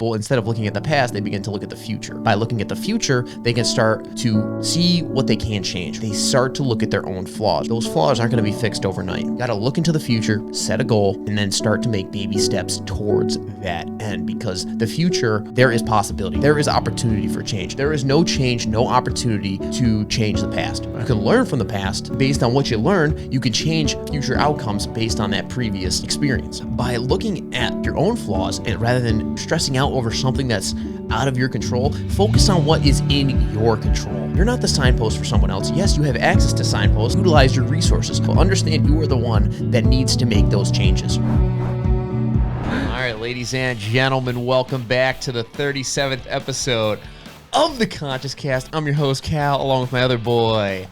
Well, instead of looking at the past, they begin to look at the future. By looking at the future, they can start to see what they can change. They start to look at their own flaws. Those flaws aren't going to be fixed overnight. You got to look into the future, set a goal, and then start to make baby steps towards that end, because the future, there is possibility. There is opportunity for change. There is no change, no opportunity to change the past. You can learn from the past. Based on what you learn, you can change future outcomes based on that previous experience. By looking at your own flaws, and rather than stressing out over something that's out of your control, focus on what is in your control. You're not the signpost for someone else. Yes, you have access to signposts. Utilize your resources, but understand you are the one that needs to make those changes. All right, ladies and gentlemen, welcome back to the 37th episode of the Conscious Cast. I'm your host, Cal, along with my other boy,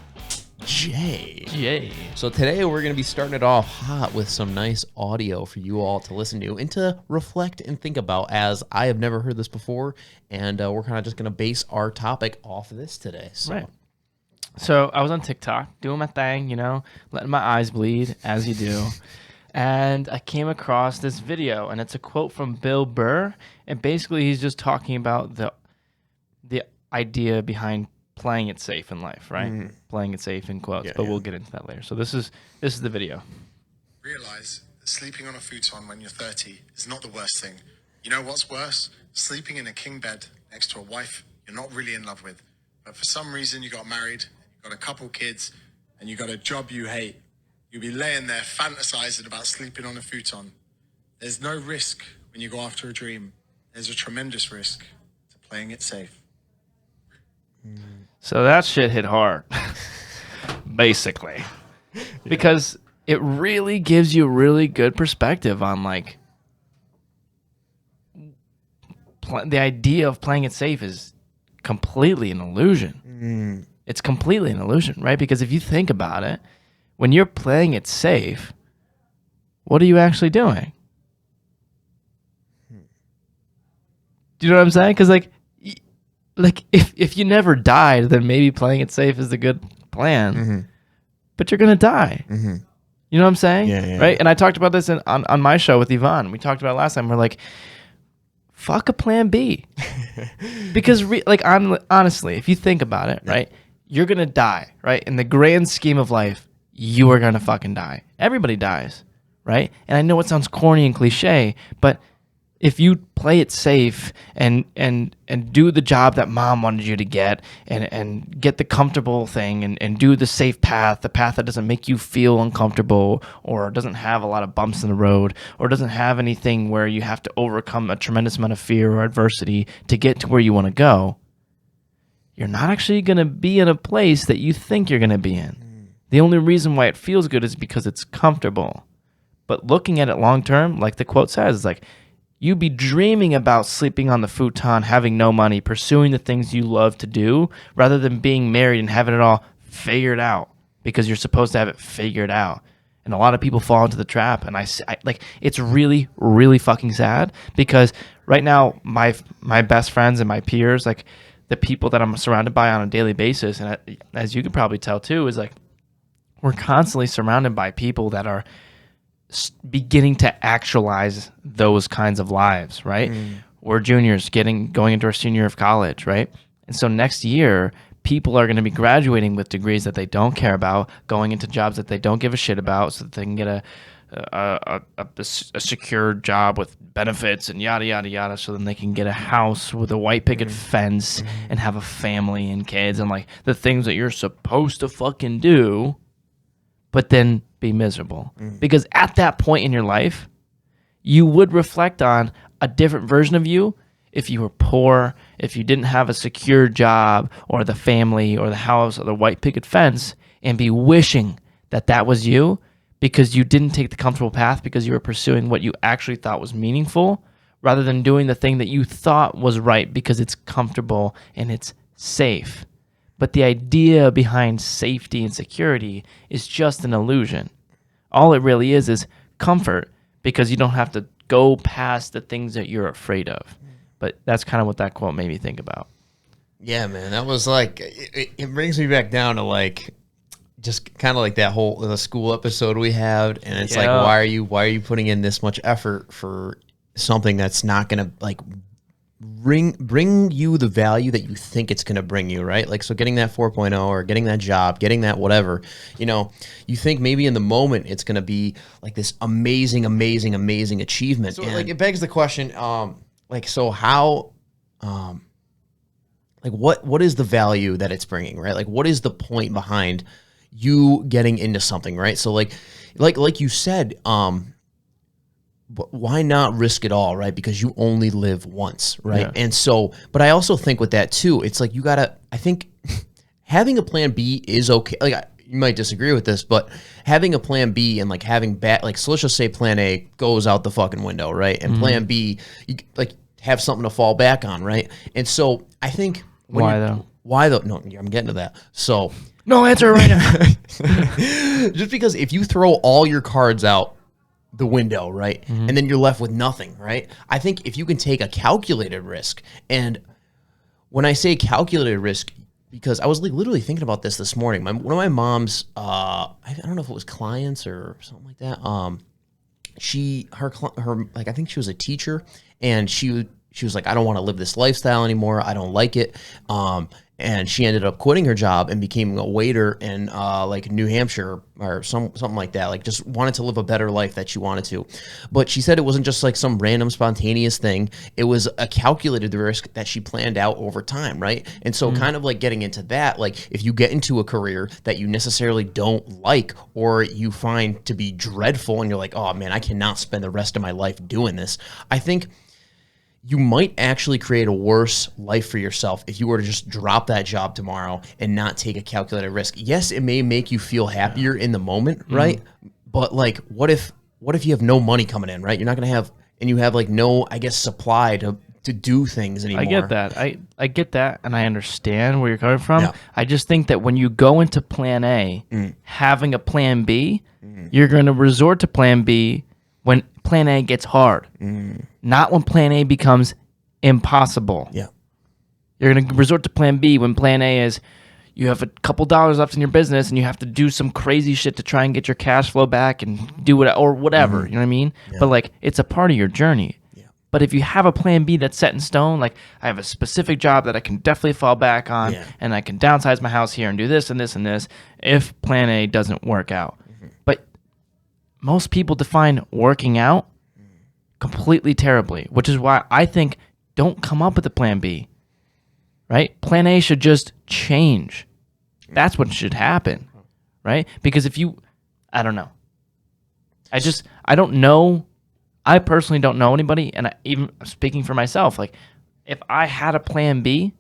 Jay. So today we're going to be starting it off hot with some nice audio for you all to listen to and to reflect and think about, as I have never heard this before, and we're kind of just going to base our topic off of this today. Right. So I was on TikTok doing my thing, letting my eyes bleed, as you do. And I came across this video, and it's a quote from Bill Burr. And basically he's just talking about the idea behind playing it safe in life, right? Mm. Playing it safe in quotes, but we'll get into that later. So this is the video. Realize that sleeping on a futon when you're 30 is not the worst thing. You know what's worse? Sleeping in a king bed next to a wife you're not really in love with, but for some reason you got married, you got a couple kids, and you got a job you hate. You'll be laying there fantasizing about sleeping on a futon. There's no risk when you go after a dream. There's a tremendous risk to playing it safe. So that shit hit hard, basically, because it really gives you a really good perspective on the idea of playing it safe is completely an illusion. It's completely an illusion, right? Because if you think about it, when you're playing it safe, what are you actually doing? Do you know what I'm saying? Because if you never died, then maybe playing it safe is the good plan. Mm-hmm. But you're gonna die. Mm-hmm. You know what I'm saying? Yeah. Right? And I talked about this on my show with Yvonne. We talked about it last time. We're like, fuck a plan B. Because honestly, if you think about it, right, you're gonna die, right? In the grand scheme of life, you are gonna fucking die. Everybody dies, right? And I know it sounds corny and cliche, but if you play it safe and do the job that mom wanted you to get and get the comfortable thing and do the safe path, the path that doesn't make you feel uncomfortable or doesn't have a lot of bumps in the road or doesn't have anything where you have to overcome a tremendous amount of fear or adversity to get to where you want to go, you're not actually going to be in a place that you think you're going to be in. The only reason why it feels good is because it's comfortable. But looking at it long term, like the quote says, is you'd be dreaming about sleeping on the futon, having no money, pursuing the things you love to do, rather than being married and having it all figured out because you're supposed to have it figured out. And a lot of people fall into the trap. And I it's really, really fucking sad because right now my best friends and my peers, the people that I'm surrounded by on a daily basis, and as you could probably tell too, is we're constantly surrounded by people that are beginning to actualize those kinds of lives, right? We're juniors going into our senior year of college, right? And so next year, people are going to be graduating with degrees that they don't care about, going into jobs that they don't give a shit about, so that they can get a secure job with benefits and yada, yada, yada, so then they can get a house with a white picket fence and have a family and kids and the things that you're supposed to fucking do, but then be miserable. Because at that point in your life, you would reflect on a different version of you if you were poor, if you didn't have a secure job or the family or the house or the white picket fence, and be wishing that was you because you didn't take the comfortable path because you were pursuing what you actually thought was meaningful rather than doing the thing that you thought was right because it's comfortable and it's safe. But the idea behind safety and security is just an illusion. All it really is comfort because you don't have to go past the things that you're afraid of. But that's kind of what that quote made me think about. Yeah, man, that was it brings me back down to just kind of that whole the school episode we had, and it's why are you putting in this much effort for something that's not gonna bring you the value that you think it's going to bring you, right? Like, so getting that 4.0 or getting that job, getting that whatever, you think maybe in the moment it's going to be like this amazing achievement. So like it begs the question, so how, like what is the value that it's bringing, right? Like what is the point behind you getting into something, right? So like you said, but why not risk it all, right? Because you only live once, right? Yeah. And so, but I also think with that too, it's like I think having a plan B is okay. Like you might disagree with this, but having a plan B and like having so let's just say plan A goes out the fucking window, right? And plan B, you like have something to fall back on, right? And so I think Why though? No, I'm getting to that. So No answer right now. just because if you throw all your cards out the window, right? And then you're left with nothing, right? I think if you can take a calculated risk, and when I say calculated risk, because I was like literally thinking about this morning. One of my mom's, I don't know if it was clients or something like that. Her like I think she was a teacher, and she was like, I don't want to live this lifestyle anymore. I don't like it. And she ended up quitting her job and became a waiter in like New Hampshire or something like that. Like just wanted to live a better life that she wanted to. But she said it wasn't just like some random spontaneous thing. It was a calculated risk that she planned out over time, right? And so kind of like getting into that, like if you get into a career that you necessarily don't like or you find to be dreadful and you're like, oh man, I cannot spend the rest of my life doing this. I think you might actually create a worse life for yourself if you were to just drop that job tomorrow and not take a calculated risk. Yes, it may make you feel happier in the moment, right? But like, what if you have no money coming in, right? You're not going to have, and you have like no, I guess, supply to do things anymore. I get that. I get that, and I understand where you're coming from. Yeah. I just think that when you go into plan A, having a plan B, you're going to resort to plan B when plan A gets hard, not when plan A becomes impossible. Yeah. You're going to resort to plan B when plan A is you have a couple dollars left in your business and you have to do some crazy shit to try and get your cash flow back and do it or whatever. You know what I mean? Yeah. But like, it's a part of your journey. Yeah. But if you have a plan B that's set in stone, like I have a specific job that I can definitely fall back on and I can downsize my house here and do this and this and this if plan A doesn't work out. But most people define working out completely terribly, which is why I think don't come up with a plan B, right? Plan A should just change. That's what should happen, right? Because I don't know. I don't know. I personally don't know anybody, and even speaking for myself, like if I had a plan B,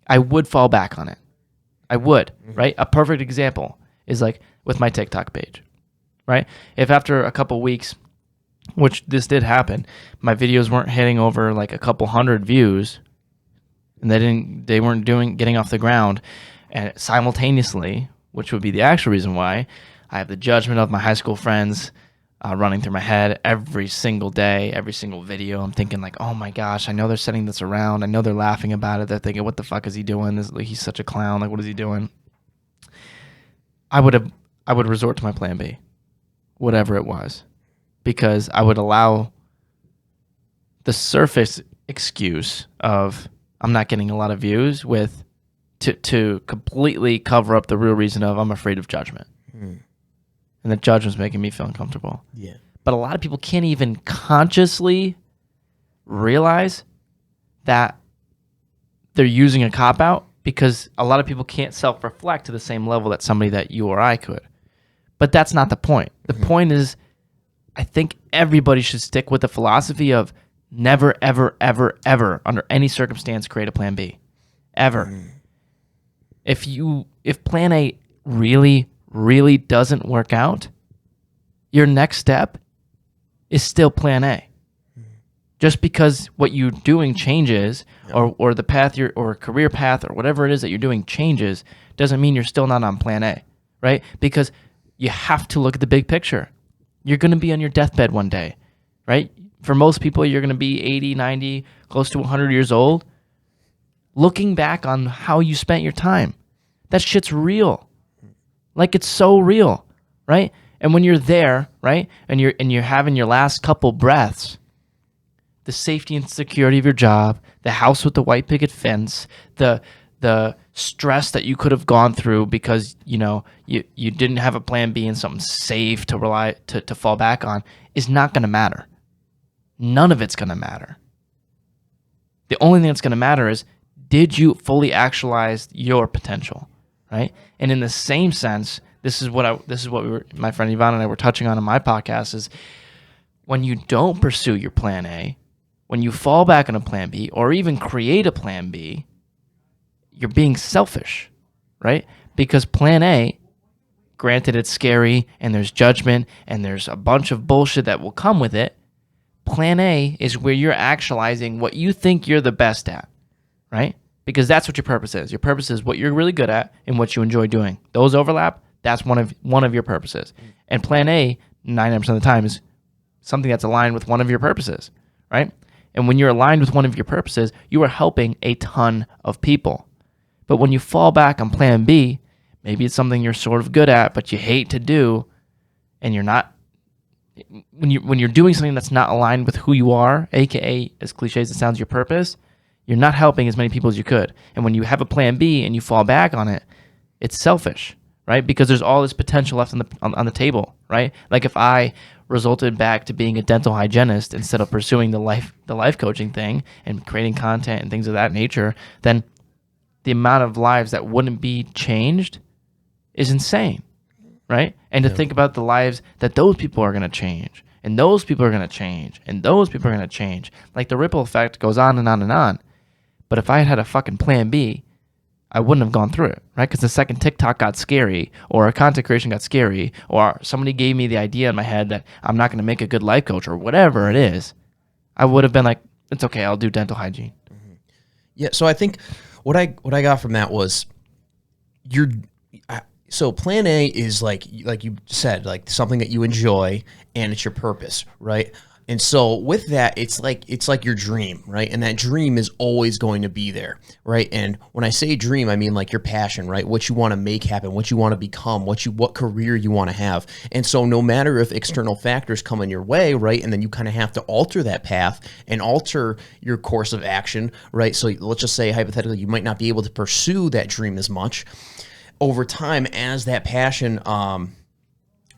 I would fall back on it. I would, right? A perfect example is like with my TikTok page. Right? If after a couple weeks, which this did happen, my videos weren't hitting over like a couple hundred views, and they weren't getting off the ground, and simultaneously, which would be the actual reason why, I have the judgment of my high school friends running through my head every single day, every single video. I'm thinking like, oh my gosh, I know they're sending this around. I know they're laughing about it. They're thinking, what the fuck is he doing? He's such a clown. Like, what is he doing? I would resort to my plan B. Whatever it was, because I would allow the surface excuse of I'm not getting a lot of views to completely cover up the real reason of I'm afraid of judgment. And the judgment's making me feel uncomfortable. Yeah. But a lot of people can't even consciously realize that they're using a cop-out because a lot of people can't self-reflect to the same level that somebody that you or I could. But that's not the point. The point is, I think everybody should stick with the philosophy of never, ever, ever, ever, under any circumstance, create a plan B. Ever. If plan A really, really doesn't work out, your next step is still plan A. Just because what you're doing changes, or the path or career path or whatever it is that you're doing changes, doesn't mean you're still not on plan A, right? Because you have to look at the big picture. You're going to be on your deathbed one day, right? For most people, you're going to be 80, 90, close to 100 years old. Looking back on how you spent your time, that shit's real. Like, it's so real, right? And when you're there, right, and you're having your last couple breaths, the safety and security of your job, the house with the white picket fence, the stress that you could have gone through because you didn't have a plan B and something safe to rely to fall back on is not going to matter. None of it's going to matter. The only thing that's going to matter is, did you fully actualize your potential, right? And in the same sense, this is what my friend Yvonne and I were touching on in my podcast is when you don't pursue your plan A, when you fall back on a plan B or even create a plan B, you're being selfish, right? Because plan A, granted it's scary and there's judgment and there's a bunch of bullshit that will come with it, plan A is where you're actualizing what you think you're the best at, right? Because that's what your purpose is. Your purpose is what you're really good at and what you enjoy doing. Those overlap. That's one of your purposes. And plan A, 99% of the time, is something that's aligned with one of your purposes, right? And when you're aligned with one of your purposes, you are helping a ton of people. But when you fall back on plan B, maybe it's something you're sort of good at, but you hate to do, and you're not. When you're doing something that's not aligned with who you are, aka, as cliche as it sounds, your purpose, you're not helping as many people as you could. And when you have a plan B and you fall back on it, it's selfish, right? Because there's all this potential left on the table, right? Like if I resulted back to being a dental hygienist instead of pursuing the life coaching thing and creating content and things of that nature, then the amount of lives that wouldn't be changed is insane, right? And to think about the lives that those people are going to change, and those people are going to change, and those people are going to change. Like the ripple effect goes on and on and on. But if I had a fucking plan B, I wouldn't have gone through it, right? Because the second TikTok got scary, or content creation got scary, or somebody gave me the idea in my head that I'm not going to make a good life coach or whatever it is, I would have been like, it's okay, I'll do dental hygiene. Yeah, so I think what I got from that was so plan A is like you said, like something that you enjoy and it's your purpose, right? And so with that, it's like your dream, right? And that dream is always going to be there, right? And when I say dream, I mean like your passion, right? What you want to make happen, what you want to become, what career you want to have. And so no matter if external factors come in your way, right? And then you kind of have to alter that path and alter your course of action, right? So let's just say hypothetically, you might not be able to pursue that dream as much over time as that passion,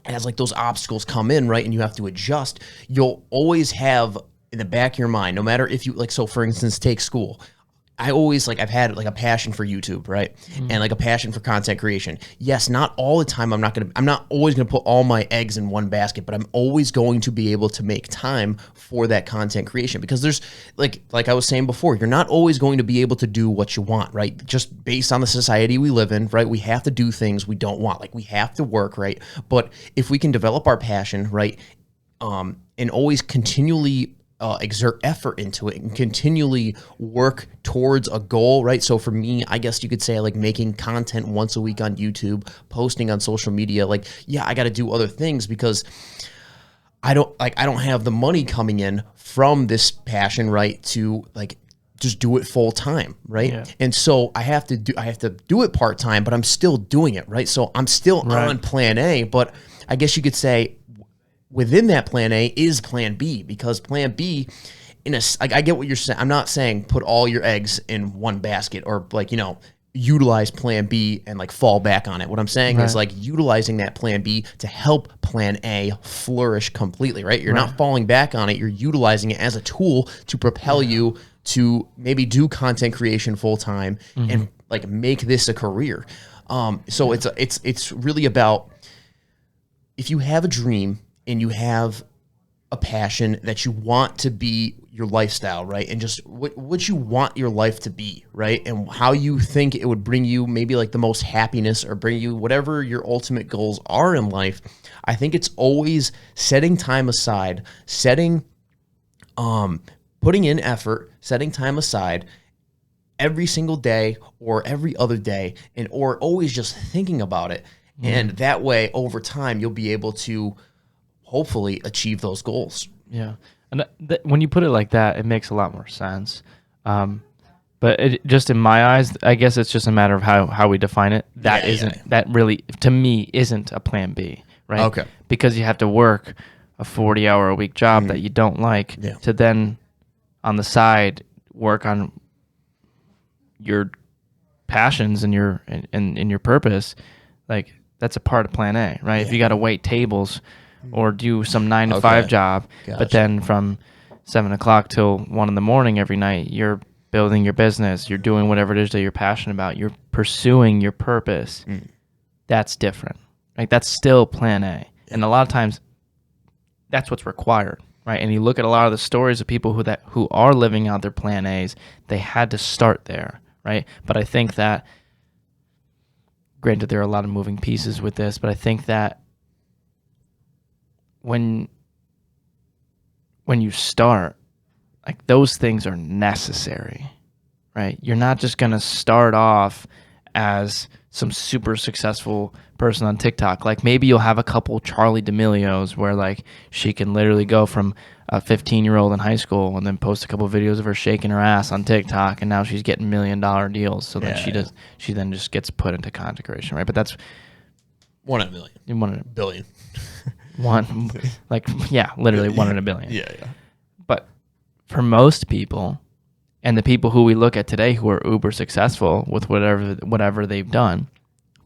as like those obstacles come in, right, and you have to adjust, you'll always have in the back of your mind, no matter if you, like, so for instance, take school. I always, like, I've had like a passion for YouTube, right? And like a passion for content creation. Yes, not all the time. I'm not always gonna put all my eggs in one basket, but I'm always going to be able to make time for that content creation, because there's like I was saying before, you're not always going to be able to do what you want, right? Just based on the society we live in, right? We have to do things we don't want. Like we have to work, right? But if we can develop our passion, right, and always continually exert effort into it and continually work towards a goal, right? So for me, I guess you could say like making content once a week on YouTube, posting on social media, like, yeah, I got to do other things because I don't have the money coming in from this passion, right, to like just do it full time, right? Yeah. And so I have to do it part time, but I'm still doing it, right? So I'm still on plan A, but I guess you could say within that plan A is plan B, because plan B, I get what you're saying. I'm not saying put all your eggs in one basket or like, utilize plan B and like fall back on it. What I'm saying is like utilizing that plan B to help plan A flourish completely, right? You're not falling back on it. You're utilizing it as a tool to propel you to maybe do content creation full time and like make this a career. So it's really about, if you have a dream and you have a passion that you want to be your lifestyle, right? And just what you want your life to be, right? And how you think it would bring you maybe like the most happiness or bring you whatever your ultimate goals are in life. I think it's always setting time aside, putting in effort, setting time aside every single day or every other day, or always just thinking about it. And that way, over time, you'll be able to hopefully achieve those goals. Yeah. And when you put it like that, it makes a lot more sense. But just in my eyes, I guess it's just a matter of how we define it. That really, to me, isn't a plan B, right? Okay. Because you have to work a 40-hour-a-week job that you don't like to then on the side work on your passions and your and your purpose, like that's a part of plan A, right? If you got to wait tables or do some 9 to 5 job, but then from 7 o'clock till 1 in the morning every night, you're building your business, you're doing whatever it is that you're passionate about, you're pursuing your purpose. That's different. Like that's still plan A. And a lot of times that's what's required, right? And you look at a lot of the stories of people who are living out their plan A's, they had to start there, right? But I think that, granted, there are a lot of moving pieces with this, but I think that when you start, like those things are necessary, right? You're not just going to start off as some super successful person on TikTok. Like maybe you'll have a couple Charlie D'Amelios where like she can literally go from a 15-year-old in high school and then post a couple videos of her shaking her ass on TikTok, and now she's getting $1 million deals. So then she then just gets put into content creation, right? But that's 1 in a million. 1 in a Billion. one, like literally 1 in a billion. Yeah. But for most people, and the people who we look at today who are uber successful with whatever they've done,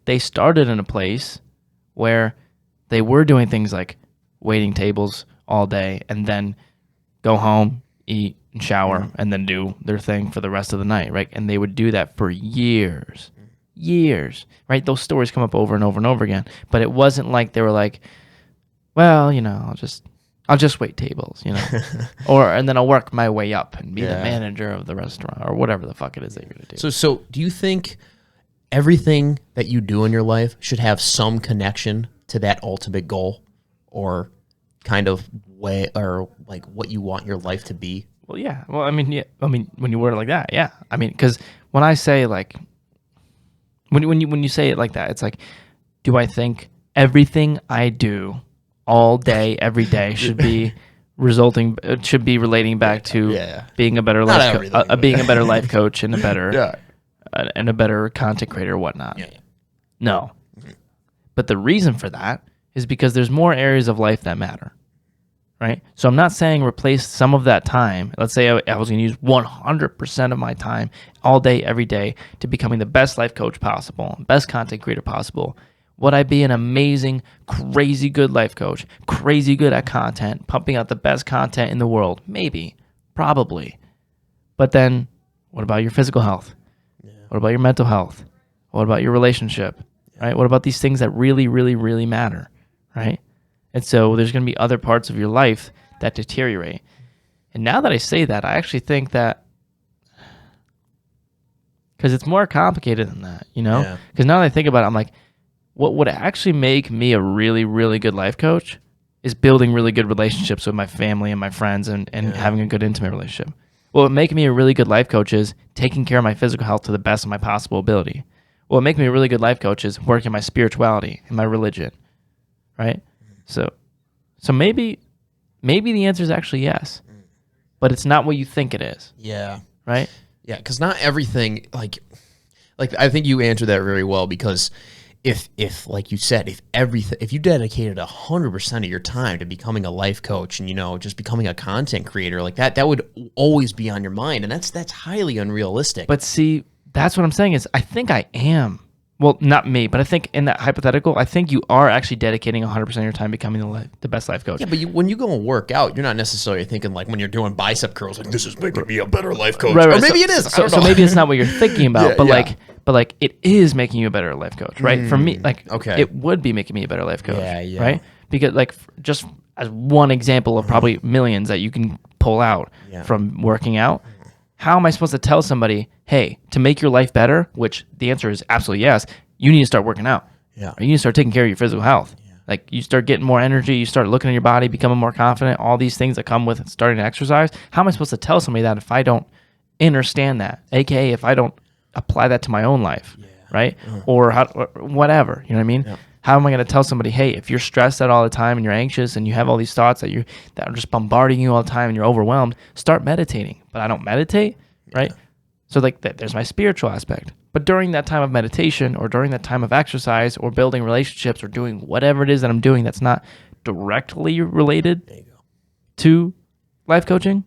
they started in a place where they were doing things like waiting tables all day and then go home, eat, and shower, and then do their thing for the rest of the night, right? And they would do that for years, right? Those stories come up over and over and over again. But it wasn't like they were like, well, I'll just wait tables, and then I'll work my way up and be the manager of the restaurant or whatever the fuck it is that you're going to do. So do you think everything that you do in your life should have some connection to that ultimate goal or kind of way or like what you want your life to be? Well, yeah. Well, I mean, when you word it like that, yeah. I mean, because when I say like, when you say it like that, it's like, do I think everything I do all day, every day should be relating back to being a better being a better life coach and a better content creator or whatnot? No. But the reason for that is because there's more areas of life that matter, right? So I'm not saying replace some of that time. Let's say I was going to use 100% of my time all day, every day to becoming the best life coach possible, best content creator possible. Would I be an amazing, crazy good life coach, crazy good at content, pumping out the best content in the world? Maybe, probably. But then what about your physical health? What about your mental health? What about your relationship? Right? What about these things that really, really, really matter? Right? And so there's going to be other parts of your life that deteriorate. And now that I say that, I actually think that, because it's more complicated than that, Because now that I think about it, I'm like, what would actually make me a really, really good life coach is building really good relationships with my family and my friends and having a good intimate relationship. What would make me a really good life coach is taking care of my physical health to the best of my possible ability. What would make me a really good life coach is working my spirituality and my religion, right? So maybe the answer is actually yes, but it's not what you think it is. Yeah. Right? Yeah, because not everything, like I think you answered that very well, because if like you said, if you dedicated 100% of your time to becoming a life coach and just becoming a content creator, like that would always be on your mind, and that's highly unrealistic. But see, that's what I'm saying is I think I am. Well, not me, but I think in that hypothetical, I think you are actually dedicating 100% of your time becoming the best life coach. Yeah, but when you go and work out, you're not necessarily thinking like when you're doing bicep curls, like this is making me a better life coach. Right. Or maybe it is. I don't know. So maybe it's not what you're thinking about, but it is making you a better life coach, right? For me, it would be making me a better life coach, right? Because just as one example of probably millions that you can pull out from working out, how am I supposed to tell somebody, hey, to make your life better, which the answer is absolutely yes, you need to start working out. Yeah. Or you need to start taking care of your physical health. Yeah. Like you start getting more energy, you start looking at your body, becoming more confident, all these things that come with starting to exercise. How am I supposed to tell somebody that if I don't understand that? AKA if I don't apply that to my own life, right? Or whatever, you know what I mean? Yeah. How am I going to tell somebody, hey, if you're stressed out all the time and you're anxious and you have all these thoughts that are just bombarding you all the time and you're overwhelmed, start meditating. But I don't meditate, right? So there's my spiritual aspect. But during that time of meditation or during that time of exercise or building relationships or doing whatever it is that I'm doing that's not directly related to life coaching,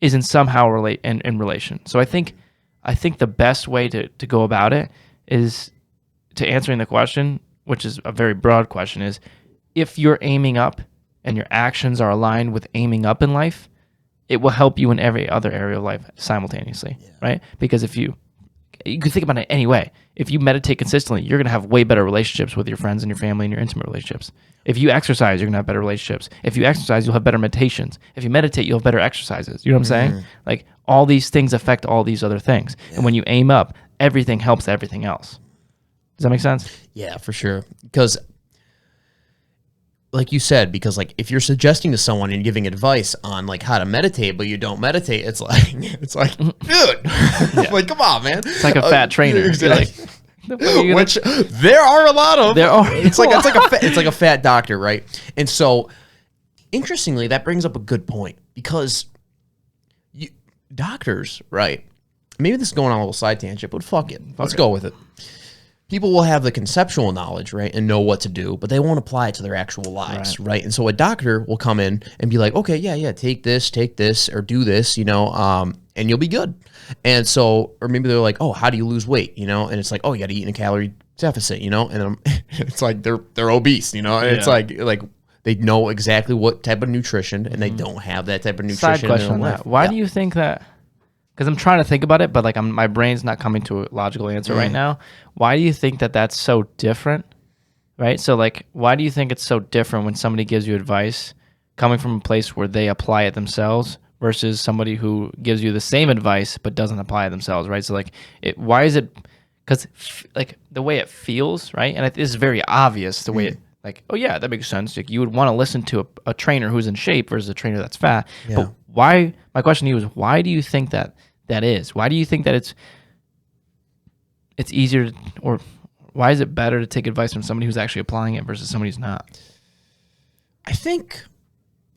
isn't somehow in relation. So I think the best way to go about it is to answering the question, which is a very broad question, is if you're aiming up and your actions are aligned with aiming up in life, it will help you in every other area of life simultaneously, right? Because if you can think about it any way. If you meditate consistently, you're going to have way better relationships with your friends and your family and your intimate relationships. If you exercise, you're going to have better relationships. If you exercise, you'll have better meditations. If you meditate, you'll have better exercises. You know what I'm saying? Like all these things affect all these other things. And when you aim up, everything helps everything else. Does that make sense? Yeah, for sure. Because like you said, because like if you're suggesting to someone and giving advice on like how to meditate, but you don't meditate, it's like dude, like come on, man. It's like a fat trainer. Exactly. You're like, Which there are a lot of. There are. It's like a fat doctor, right? And so, interestingly, that brings up a good point because doctors, right? Maybe this is going on a little side tangent, but fuck it. Let's go with it. People will have the conceptual knowledge, right, and know what to do, but they won't apply it to their actual lives, right? And so a doctor will come in and be like, okay, yeah, take this, or do this, and you'll be good. And so, or maybe they're like, oh, how do you lose weight, And it's like, oh, you got to eat in a calorie deficit, And it's like they're obese, And it's like they know exactly what type of nutrition, and they don't have that type of nutrition. Side question in their on life. that. Why do you think that? Because I'm trying to think about it, but like my brain's not coming to a logical answer right now. Why do you think that that's so different? Right? So like, why do you think it's so different when somebody gives you advice coming from a place where they apply it themselves versus somebody who gives you the same advice but doesn't apply it themselves, right? So like, why is it? Because like the way it feels, right? And it is very obvious the way it. Like, oh yeah, that makes sense. Like you would want to listen to a trainer who's in shape versus a trainer that's fat. Yeah. But why? My question to you is, why do you think that is? Why do you think that it's easier, or why is it better to take advice from somebody who's actually applying it versus somebody who's not? I think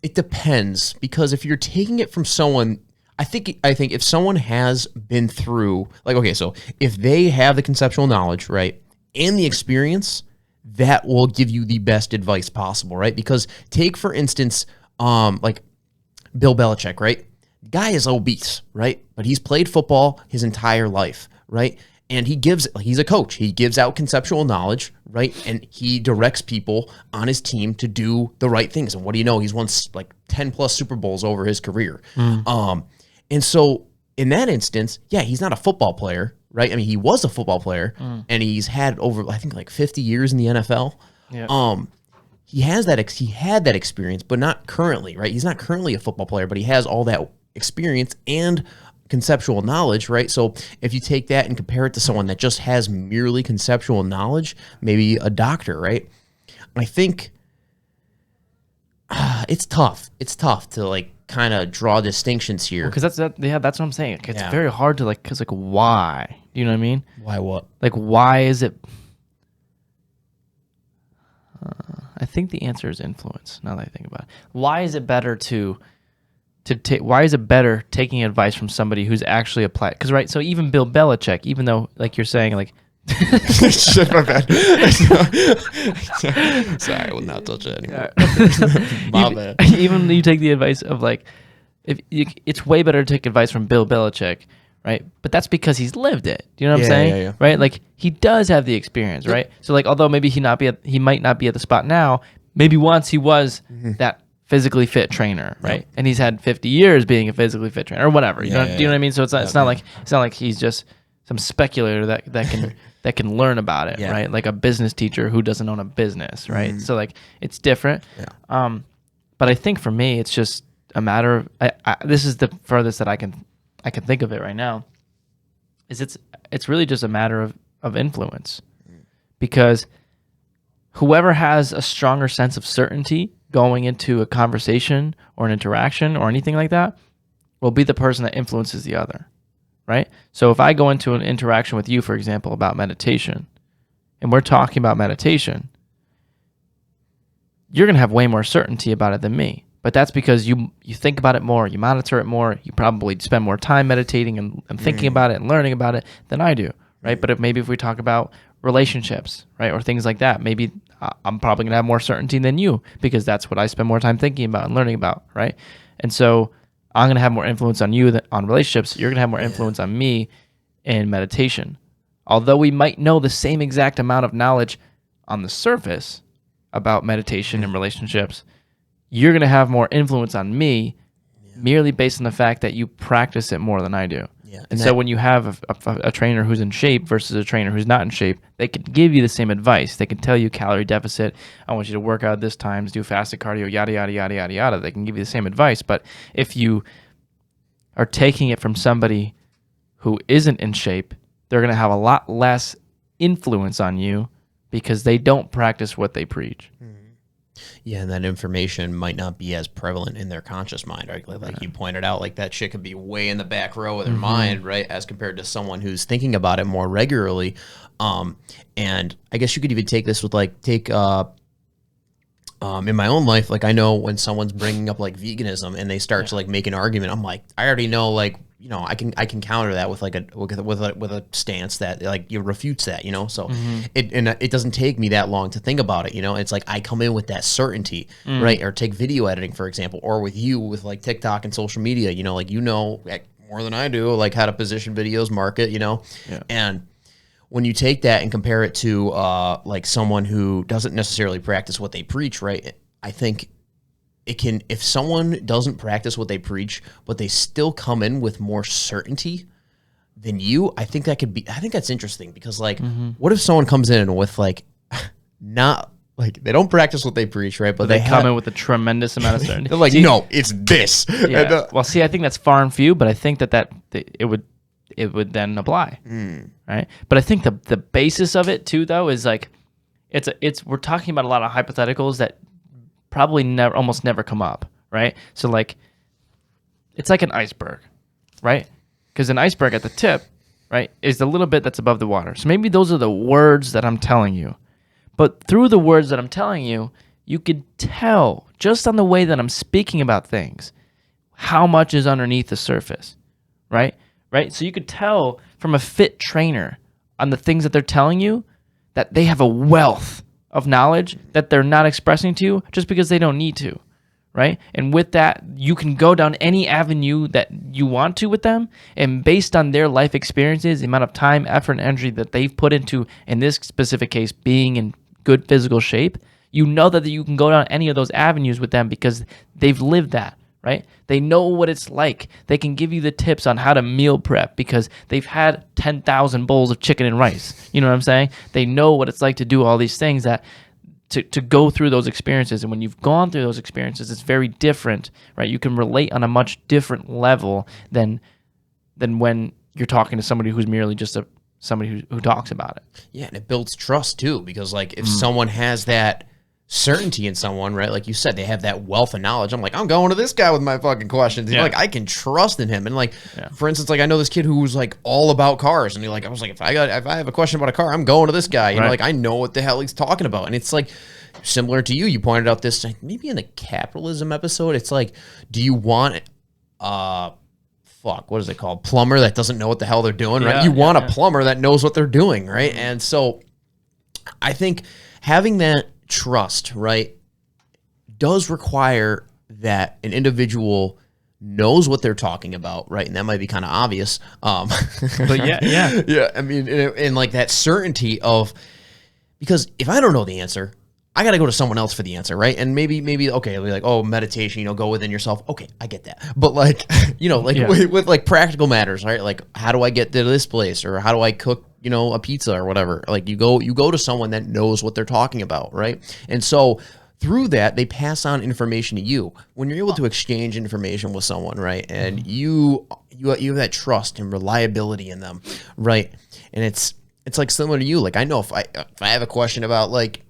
it depends, because if you're taking it from someone, I think if someone has been through, like, okay, so if they have the conceptual knowledge, right, and the experience, that will give you the best advice possible, right? Because take, for instance, like Bill Belichick, right? Guy is obese, right? But he's played football his entire life, right? And he's a coach. He gives out conceptual knowledge, right? And he directs people on his team to do the right things. And what do you know? He's won like 10 plus Super Bowls over his career. And so in that instance, yeah, he's not a football player, right? I mean, he was a football player and he's had over, I think, like 50 years in the NFL. Yeah. He had that experience, but not currently, right? He's not currently a football player, but he has all that experience and conceptual knowledge, right? So if you take that and compare it to someone that just has merely conceptual knowledge, maybe a doctor, right? I think it's tough. It's tough to like kind of draw distinctions here. Because that's what I'm saying. It's very hard to like, because like, why? Do you know what I mean? Why what? Like, why is it? I think the answer is influence. Now that I think about it, why is it better why is it better taking advice from somebody who's actually applied? Because right, so even Bill Belichick, even though like you're saying like, shit, my bad. Sorry, I will not touch it anymore. My bad. Even you take the advice of like, it's way better to take advice from Bill Belichick, right? But that's because he's lived it. Do you know what I'm saying? Yeah. Right? Like he does have the experience, right? So like, although maybe he might not be at the spot now, maybe once he was that physically fit trainer, right? And he's had 50 years being a physically fit trainer or whatever. Do you know what I mean? So it's not like he's just some speculator that can learn about it, right? Like a business teacher who doesn't own a business, right? So like it's different. Yeah. But I think for me, it's just a matter of this is the furthest that I can think of it right now. Is it's really just a matter of influence, because whoever has a stronger sense of certainty going into a conversation or an interaction or anything like that will be the person that influences the other, right? So if I go into an interaction with you, for example, about meditation, and we're talking about meditation, you're going to have way more certainty about it than me. But that's because you think about it more, you monitor it more, you probably spend more time meditating and thinking about it and learning about it than I do, right? But if we talk about relationships, right, or things like that, maybe I'm probably going to have more certainty than you because that's what I spend more time thinking about and learning about, right? And so I'm going to have more influence on you on relationships. You're going to have more influence on me in meditation. Although we might know the same exact amount of knowledge on the surface about meditation and relationships, you're going to have more influence on me merely based on the fact that you practice it more than I do. Yeah. And so when you have a trainer who's in shape versus a trainer who's not in shape, they can give you the same advice. They can tell you calorie deficit. I want you to work out this times, do fasted cardio, yada, yada, yada, yada, yada. They can give you the same advice. But if you are taking it from somebody who isn't in shape, they're going to have a lot less influence on you because they don't practice what they preach. Yeah, and that information might not be as prevalent in their conscious mind, right? Like you pointed out, like that shit could be way in the back row of their mind, right? As compared to someone who's thinking about it more regularly. And I guess you could even take this with in my own life, like I know when someone's bringing up like veganism and they start to like make an argument, I'm like, I already know, like, you know, I can counter that with like with a stance that like you refutes that, you know. So it doesn't take me that long to think about it, you know. It's like I come in with that certainty, right? Or take video editing for example, or with you with like TikTok and social media, you know, like more than I do, like how to position videos, market, you know, and when you take that and compare it to like someone who doesn't necessarily practice what they preach, right? I think it can, if someone doesn't practice what they preach, but they still come in with more certainty than you, I think that's interesting because like, what if someone comes in with like, not like they don't practice what they preach, right? But they come in with a tremendous amount of certainty. They're like, no, it's this. Yeah. And, well, see, I think that's far and few, but I think that it would then apply, right? But I think the basis of it too, though, is like we're talking about a lot of hypotheticals that probably almost never come up, right? So like, it's like an iceberg, right? Because an iceberg at the tip, right, is the little bit that's above the water. So maybe those are the words that I'm telling you, but through the words that I'm telling you, you could tell just on the way that I'm speaking about things how much is underneath the surface, right? Right? So you could tell from a fit trainer on the things that they're telling you that they have a wealth of knowledge that they're not expressing to you just because they don't need to, right? And with that, you can go down any avenue that you want to with them, and based on their life experiences, the amount of time, effort, and energy that they've put into, in this specific case, being in good physical shape, you know that you can go down any of those avenues with them because they've lived that. Right? They know what it's like. They can give you the tips on how to meal prep because they've had 10,000 bowls of chicken and rice. You know what I'm saying? They know what it's like to do all these things, that to go through those experiences. And when you've gone through those experiences, it's very different, right? You can relate on a much different level than when you're talking to somebody who's merely just somebody who talks about it. Yeah, and it builds trust too, because like if someone has that certainty in someone, right? Like you said, they have that wealth of knowledge. I'm like, I'm going to this guy with my fucking questions. Yeah. Like I can trust in him. And like, for instance, like I know this kid who was like all about cars, and I was like, if I have a question about a car, I'm going to this guy. You know, like I know what the hell he's talking about. And it's like similar to you. You pointed out this maybe in the capitalism episode. It's like, do you want what is it called? Plumber that doesn't know what the hell they're doing, right? You want a plumber that knows what they're doing, right? And so I think having that trust, right, does require that an individual knows what they're talking about, right? And that might be kind of obvious. But yeah. I mean, and like that certainty of, because if I don't know the answer, I got to go to someone else for the answer, right? And maybe, okay, it'll be like, oh, meditation, go within yourself. Okay, I get that. But like, with like practical matters, right? Like, how do I get to this place, or how do I cook, a pizza or whatever? Like, you go to someone that knows what they're talking about, right? And so through that, they pass on information to you. When you're able to exchange information with someone, right, and you have that trust and reliability in them, right? And it's like similar to you. Like, I know if I have a question about like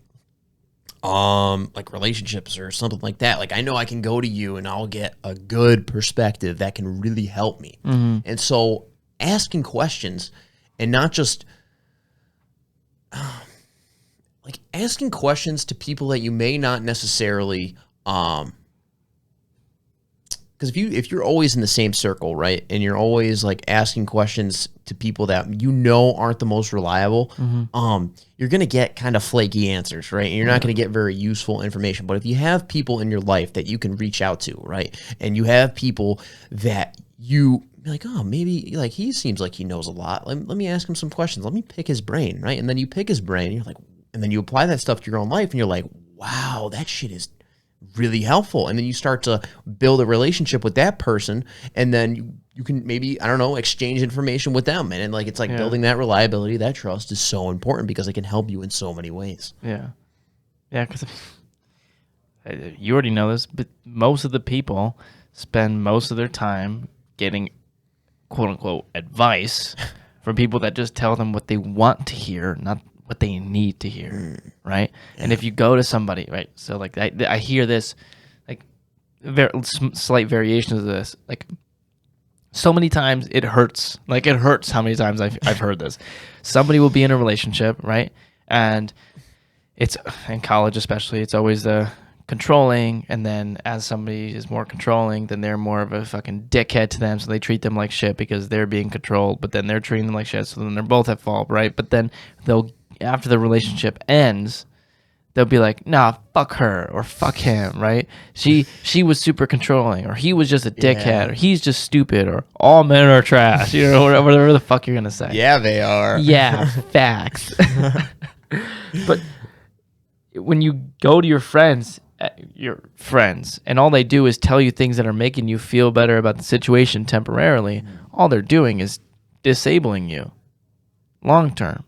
relationships or something like that, like I know I can go to you and I'll get a good perspective that can really help me. And so asking questions, and not just like asking questions to people that you may not necessarily because if you're always in the same circle, right, and you're always like asking questions to people that you know aren't the most reliable, you're gonna get kind of flaky answers, right? And you're not gonna get very useful information. But if you have people in your life that you can reach out to, right, and you have people that you be like, oh, maybe like he seems like he knows a lot. Let me ask him some questions. Let me pick his brain, right? And then you pick his brain, and you're like, and then you apply that stuff to your own life, and you're like, wow, that shit is really helpful. And then you start to build a relationship with that person, and then you can maybe, I don't know, exchange information with them. And like it's like building that reliability, that trust is so important because it can help you in so many ways. Yeah. Yeah, because you already know this, but most of the people spend most of their time getting quote unquote advice from people that just tell them what they want to hear, not what they need to hear, right? Yeah. And if you go to somebody, right? So like I hear this, like slight variations of this, like so many times it hurts. Like it hurts how many times I've heard this. Somebody will be in a relationship, right? And it's in college especially, it's always the controlling, and then as somebody is more controlling, then they're more of a fucking dickhead to them, so they treat them like shit because they're being controlled, but then they're treating them like shit, so then they're both at fault, right? But then they'll, after the relationship ends, they'll be like, nah, fuck her or fuck him, right? She was super controlling, or he was just a dickhead, or he's just stupid, or all men are trash, you know, whatever the fuck you're gonna say. Yeah, they are. Yeah, facts. But when you go to your friends, and all they do is tell you things that are making you feel better about the situation temporarily, all they're doing is disabling you long term,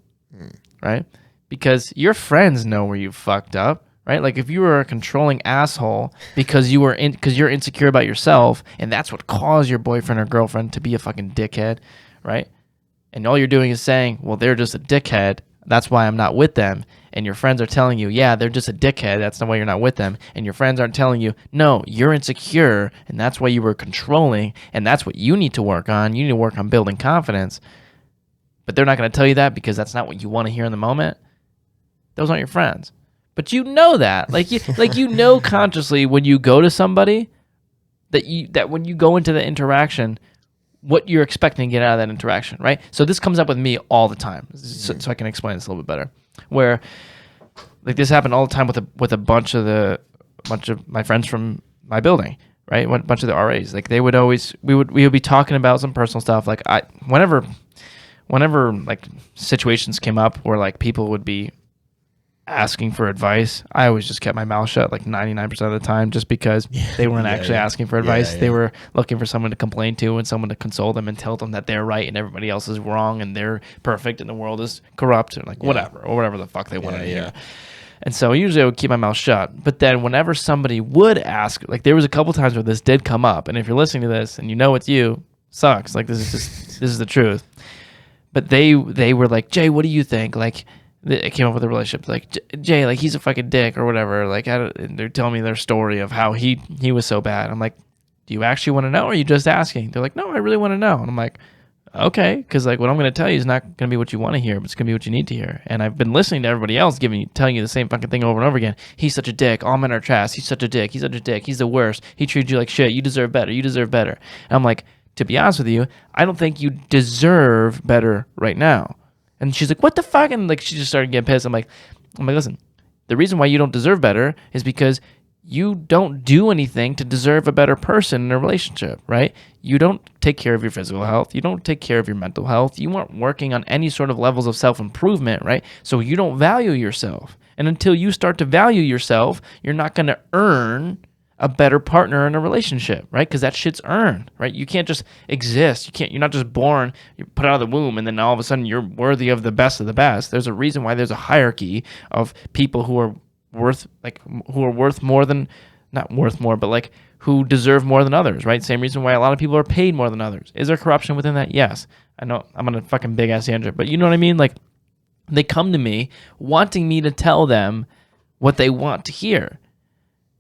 right? Because your friends know where you fucked up, right? Like if you were a controlling asshole because you're insecure about yourself, and that's what caused your boyfriend or girlfriend to be a fucking dickhead, right? And all you're doing is saying, well, they're just a dickhead, that's why I'm not with them. And your friends are telling you, yeah, they're just a dickhead, that's the why you're not with them. And your friends aren't telling you, no, you're insecure, and that's why you were controlling, and that's what you need to work on. You need to work on building confidence. But they're not going to tell you that because that's not what you want to hear in the moment. Those aren't your friends. But you know that. Like you know consciously when you go to somebody that when you go into the interaction, what you're expecting to get out of that interaction, right? So this comes up with me all the time, so I can explain this a little bit better. Where, like, this happened all the time with a bunch of my friends from my building, right? A bunch of the RAs, like they would always we would be talking about some personal stuff. Like whenever like situations came up where like people would be asking for advice, I always just kept my mouth shut like 99% of the time, just because they weren't actually asking for advice. They were looking for someone to complain to and someone to console them and tell them that they're right and everybody else is wrong and they're perfect and the world is corrupt, and like whatever the fuck they wanted to hear. And so usually I would keep my mouth shut. But then whenever somebody would ask, like there was a couple times where this did come up, and if you're listening to this and you know it's you, sucks. Like this is the truth. But they were like, Jay, what do you think? Like, it came up with a relationship, like Jay, like he's a fucking dick or whatever. Like and they're telling me their story of how he was so bad. I'm like, do you actually want to know, or are you just asking? They're like, no, I really want to know. And I'm like, okay, because like what I'm going to tell you is not going to be what you want to hear, but it's going to be what you need to hear. And I've been listening to everybody else telling you the same fucking thing over and over again. He's such a dick. All men are trash. He's such a dick. He's such a dick. He's the worst. He treats you like shit. You deserve better. You deserve better. And I'm like, to be honest with you, I don't think you deserve better right now. And she's like, what the fuck? And like she just started getting pissed. I'm like, listen, the reason why you don't deserve better is because you don't do anything to deserve a better person in a relationship, right? You don't take care of your physical health. You don't take care of your mental health. You aren't working on any sort of levels of self-improvement, right? So you don't value yourself. And until you start to value yourself, you're not going to earn a better partner in a relationship, right? Because that shit's earned, right? You can't just exist. You're not just born, you're put out of the womb, and then all of a sudden you're worthy of the best of the best. There's a reason why there's a hierarchy of people who are worth more than, not worth more, but like who deserve more than others, right? Same reason why a lot of people are paid more than others. Is there corruption within that? Yes. I know I'm on a fucking big ass tangent, but you know what I mean? Like they come to me wanting me to tell them what they want to hear.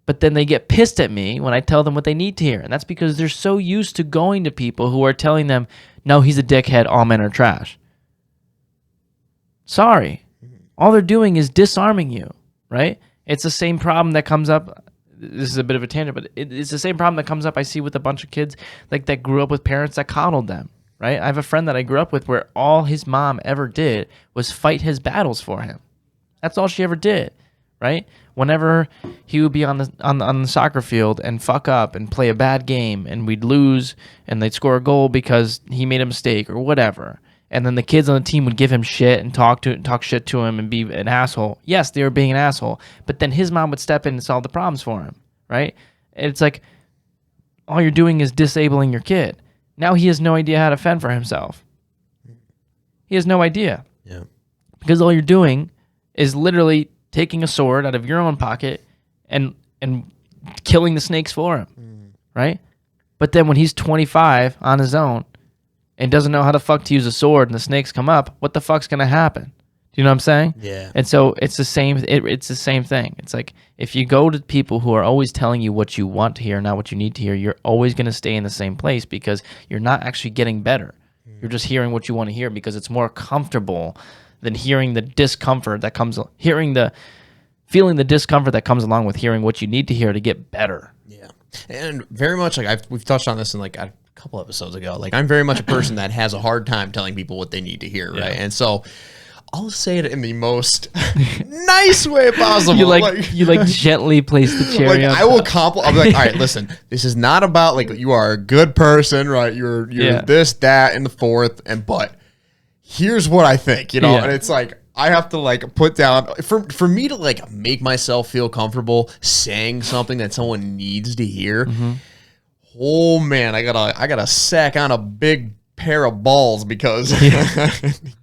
But then they get pissed at me when I tell them what they need to hear. And that's because they're so used to going to people who are telling them, no, he's a dickhead, all men are trash. Sorry. All they're doing is disarming you, right? It's the same problem that comes up this is a bit of a tangent, but it's the same problem that comes up I see with a bunch of kids like that grew up with parents that coddled them, right? I have a friend that I grew up with where all his mom ever did was fight his battles for him. That's all she ever did, right? Whenever he would be on the soccer field and fuck up and play a bad game and we'd lose and they'd score a goal because he made a mistake or whatever, and then the kids on the team would give him shit and talk shit to him and be an asshole. Yes, they were being an asshole, but then his mom would step in and solve the problems for him, right? And it's like all you're doing is disabling your kid. Now he has no idea how to fend for himself. He has no idea. Yeah. Because all you're doing is literally taking a sword out of your own pocket and killing the snakes for him, right? But then when he's 25 on his own and doesn't know how the fuck to use a sword and the snakes come up, what the fuck's gonna happen? Do you know what I'm saying? Yeah. And so it's the same. It's the same thing. It's like if you go to people who are always telling you what you want to hear, not what you need to hear, you're always gonna stay in the same place because you're not actually getting better. You're just hearing what you want to hear because it's more comfortable than hearing the discomfort that comes, feeling the discomfort that comes along with hearing what you need to hear to get better. Yeah. And very much like we've touched on this in like a couple episodes ago. Like I'm very much a person that has a hard time telling people what they need to hear, right? And so I'll say it in the most nice way possible. You gently place the cherry on I will top. I'll be like, all right, listen, this is not about like you are a good person, right? You're this, that, and the fourth, but here's what I think, you know? Yeah. And it's like I have to like put down for me to like make myself feel comfortable saying something that someone needs to hear. Oh man, I gotta sack on a big pair of balls because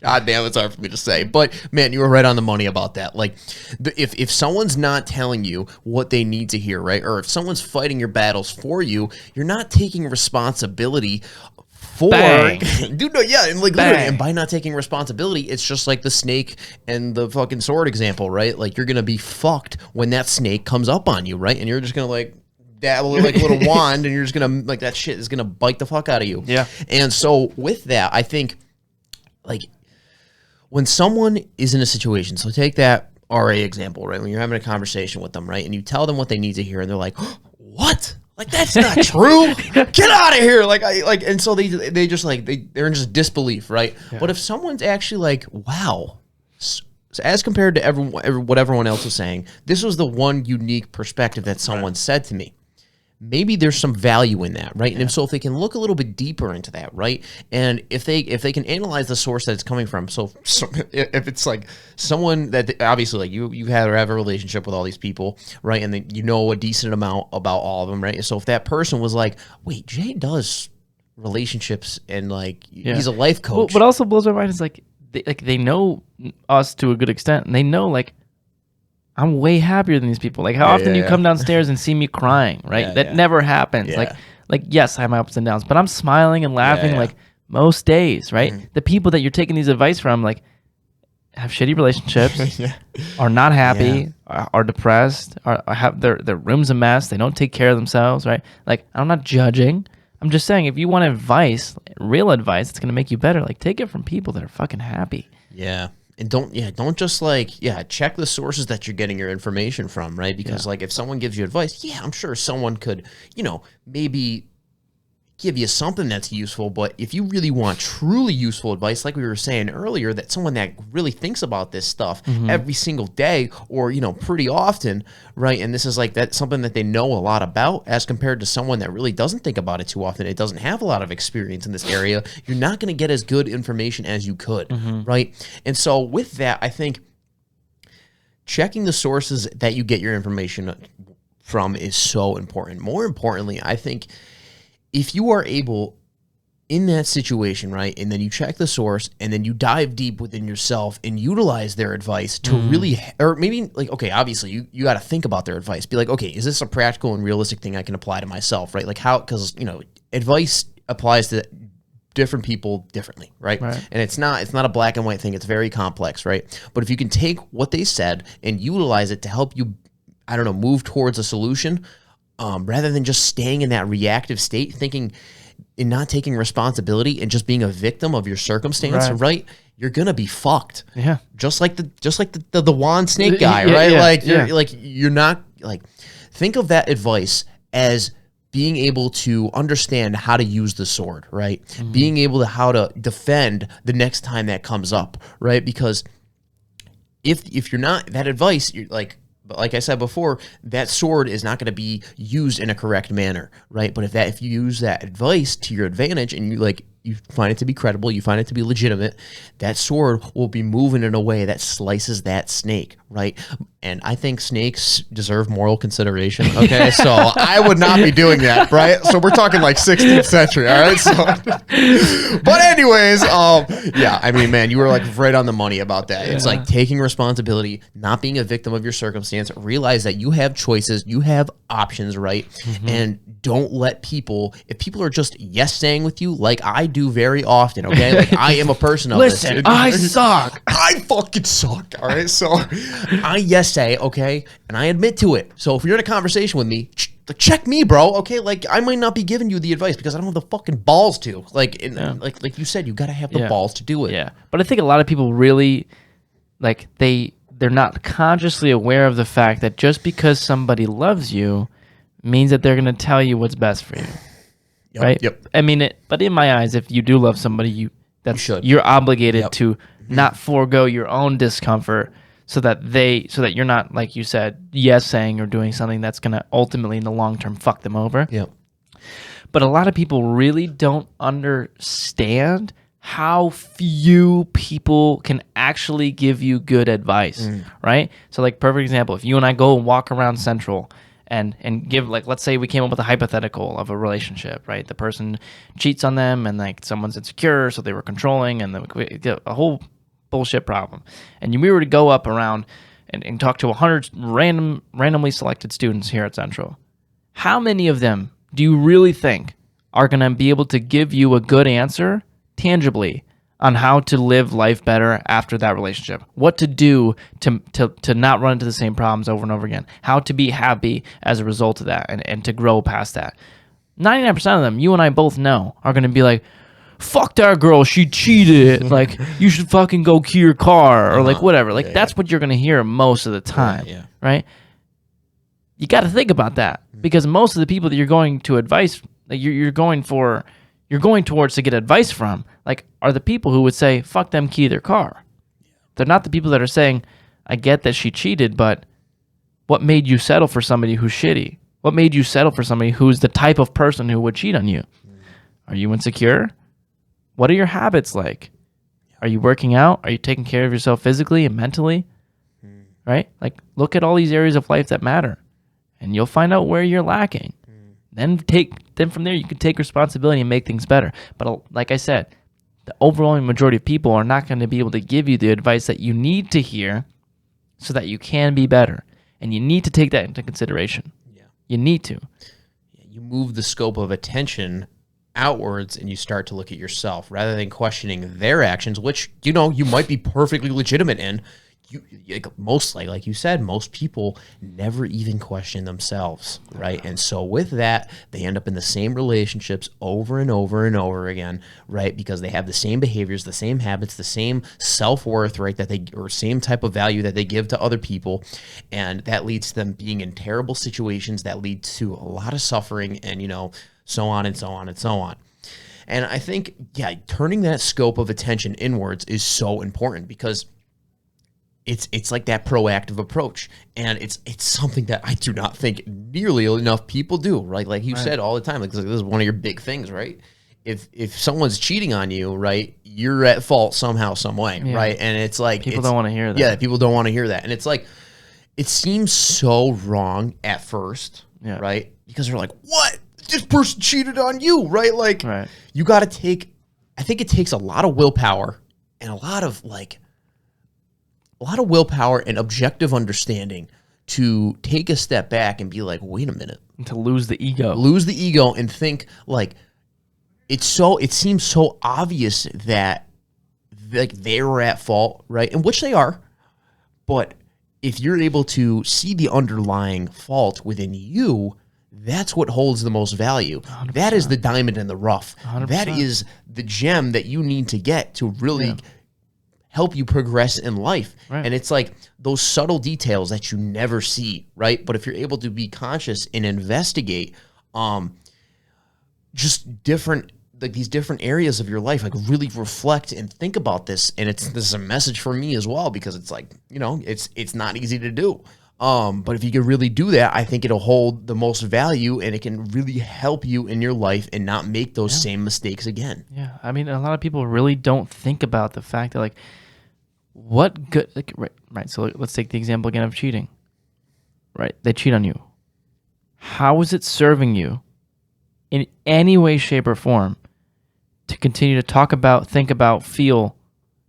god damn, it's hard for me to say. But man, you were right on the money about that. Like if someone's not telling you what they need to hear, right? Or if someone's fighting your battles for you, you're not taking responsibility for dude, no, yeah, and like literally, and by not taking responsibility, it's just like the snake and the fucking sword example, right? Like you're gonna be fucked when that snake comes up on you, right? And you're just gonna like dabble it like a little wand, and you're just gonna like that shit is gonna bite the fuck out of you. Yeah. And so with that, I think like when someone is in a situation, so take that RA example, right? When you're having a conversation with them, right, and you tell them what they need to hear, and they're like, "What? Like that's not true. Get out of here!" And so they just like they're in just disbelief, right? Yeah. But if someone's actually like, "Wow," so as compared to what everyone else was saying, this was the one unique perspective that someone said to me. Maybe there's some value in that, right? Yeah. And so if they can look a little bit deeper into that, right? And if they can analyze the source that it's coming from, so if it's like someone that obviously like you have a relationship with all these people, right? And then you know a decent amount about all of them, right? So if that person was like, wait, Jay does relationships and like he's a life coach. Well, what also blows my mind is like they know us to a good extent, and they know like I'm way happier than these people. Like how often you come downstairs and see me crying, right? That never happens. Yeah. Like yes, I have my ups and downs, but I'm smiling and laughing like most days, right? The people that you're taking these advice from, like, have shitty relationships, are not happy, are depressed, are have their room's a mess. They don't take care of themselves, right? Like I'm not judging. I'm just saying if you want advice, real advice, it's gonna make you better. Like take it from people that are fucking happy. Yeah. And don't just like, check the sources that you're getting your information from, right? Because like if someone gives you advice, I'm sure someone could, maybe give you something that's useful. But if you really want truly useful advice, like we were saying earlier, that someone that really thinks about this stuff every single day or, pretty often, right? And this is like that's something that they know a lot about as compared to someone that really doesn't think about it too often. It doesn't have a lot of experience in this area. You're not going to get as good information as you could, right? And so with that, I think checking the sources that you get your information from is so important. More importantly, I think if you are able in that situation, right, and then you check the source and then you dive deep within yourself and utilize their advice to really, or maybe like, okay, obviously you got to think about their advice. Be like, okay, is this a practical and realistic thing I can apply to myself, right? Like how, because, advice applies to different people differently, right? And it's not a black and white thing. It's very complex, right? But if you can take what they said and utilize it to help you, move towards a solution, rather than just staying in that reactive state, thinking and not taking responsibility and just being a victim of your circumstance, right? You're gonna be fucked. Yeah. Just like the wand snake guy, right? You're not like think of that advice as being able to understand how to use the sword, right? Being able to how to defend the next time that comes up, right? Because if you're not, that advice, you're like I said before, that sword is not going to be used in a correct manner, right? But if you use that advice to your advantage and you find it to be credible, you find it to be legitimate, that sword will be moving in a way that slices that snake, right? And I think snakes deserve moral consideration, okay? So I would not be doing that, right? So we're talking like 16th century, all right? So, but anyways, yeah, I mean, man, you were like right on the money about that. It's like taking responsibility, not being a victim of your circumstance, realize that you have choices, you have options, right? And don't let people, if people are just yes saying with you, like I do very often, okay? Like I am a person of this. Listen, I suck. I fucking suck, all right? So I yes say, okay? And I admit to it. So if you're in a conversation with me, check me, bro, okay? Like I might not be giving you the advice because I don't have the fucking balls to. Like you said, you got to have the balls to do it. Yeah. But I think a lot of people really, like, they're not consciously aware of the fact that just because somebody loves you means that they're going to tell you what's best for you. Yep, right? Yep. I mean, but in my eyes, if you do love somebody, you're obligated to not forego your own discomfort so that you're not, like you said, yes saying or doing something that's going to ultimately in the long term fuck them over. Yep. But a lot of people really don't understand how few people can actually give you good advice, right? So like perfect example, if you and I go and walk around Central and give, like, let's say we came up with a hypothetical of a relationship, right? The person cheats on them and like someone's insecure, so they were controlling and a whole bullshit problem. And we were to go up around and talk to 100 randomly selected students here at Central. How many of them do you really think are going to be able to give you a good answer tangibly on how to live life better after that relationship, what to do to not run into the same problems over and over again, how to be happy as a result of that and to grow past that? 99% of them, you and I both know, are going to be like, fuck that girl, she cheated, like, you should fucking go key your car, or like whatever. Like, that's what you're going to hear most of the time, right? You got to think about that, because most of the people that you're going to advice, like you're going towards to get advice from, like, are the people who would say, fuck them, key their car. They're not the people that are saying, I get that she cheated, but what made you settle for somebody who's shitty? What made you settle for somebody who's the type of person who would cheat on you? Are you insecure? What are your habits like? Are you working out? Are you taking care of yourself physically and mentally? Right? Like, look at all these areas of life that matter, and you'll find out where you're lacking. Then from there, you can take responsibility and make things better. But like I said, the overwhelming majority of people are not going to be able to give you the advice that you need to hear so that you can be better. And you need to take that into consideration. Yeah. You need to. You move the scope of attention outwards and you start to look at yourself rather than questioning their actions, which, you might be perfectly legitimate in. Like you said, most people never even question themselves, right? And so with that, they end up in the same relationships over and over and over again, right? Because they have the same behaviors, the same habits, the same self-worth, right? Or same type of value that they give to other people. And that leads to them being in terrible situations that lead to a lot of suffering and, so on and so on and so on. And I think, turning that scope of attention inwards is so important, because it's like that proactive approach, and it's something that I do not think nearly enough people do, right? Like you said all the time, like this is one of your big things, right? If someone's cheating on you, right, you're at fault somehow, some way, right? And it's like people don't want to hear that. Yeah, people don't want to hear that, and it's like it seems so wrong at first, right? Because they're like, what? This person cheated on you, right? Like you got to take. I think it takes a lot of willpower and a lot of willpower and objective understanding to take a step back and be like, wait a minute. And to lose the ego. And think, like, it seems so obvious that, like, they were at fault, right? And which they are. But if you're able to see the underlying fault within you, that's what holds the most value. 100%. That is the diamond in the rough. 100%. That is the gem that you need to get to really help you progress in life. Right. And it's like those subtle details that you never see, right? But if you're able to be conscious and investigate just different, like these different areas of your life, like really reflect and think about this. And this is a message for me as well, because it's like, you know, it's not easy to do. But if you can really do that, I think it'll hold the most value, and it can really help you in your life and not make those same mistakes again. Yeah. I mean, a lot of people really don't think about the fact that, like, what good, like, right. So let's take the example again of cheating, right? They cheat on you. How is it serving you in any way, shape, or form to continue to talk about, think about, feel,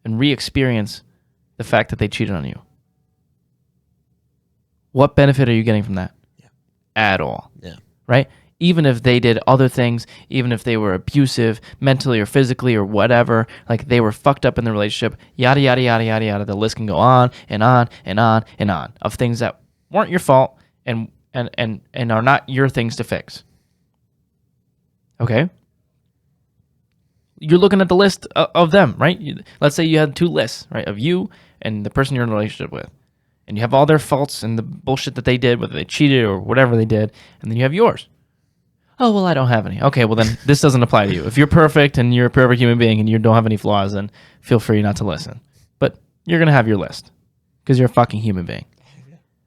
and re-experience the fact that they cheated on you? What benefit are you getting from that? Yeah. At all. Yeah. Right? Even if they did other things, even if they were abusive mentally or physically or whatever, like they were fucked up in the relationship, yada, yada, yada, yada, yada. The list can go on and on and on and on of things that weren't your fault and are not your things to fix. Okay? You're looking at the list of them, right? Let's say you had 2 lists, right, of you and the person you're in a relationship with. And you have all their faults and the bullshit that they did, whether they cheated or whatever they did, and then you have yours. Oh, well, I don't have any. Okay, well, then this doesn't apply to you. If you're perfect and you're a perfect human being and you don't have any flaws, then feel free not to listen. But you're going to have your list because you're a fucking human being.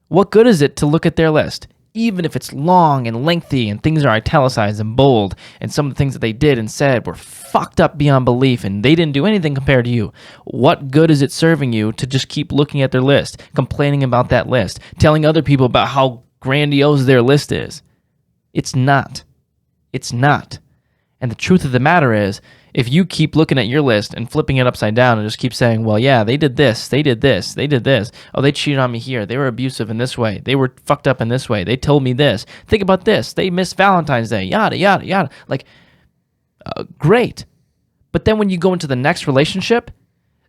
What good is it to look at their list? Even if it's long and lengthy and things are italicized and bold and some of the things that they did and said were fucked up beyond belief and they didn't do anything compared to you, what good is it serving you to just keep looking at their list, complaining about that list, telling other people about how grandiose their list is? It's not. It's not. And the truth of the matter is, if you keep looking at your list and flipping it upside down and just keep saying, well, yeah, they did this, they did this, they did this. Oh, they cheated on me here. They were abusive in this way. They were fucked up in this way. They told me this. Think about this. They missed Valentine's Day. Yada, yada, yada. Like, great. But then when you go into the next relationship,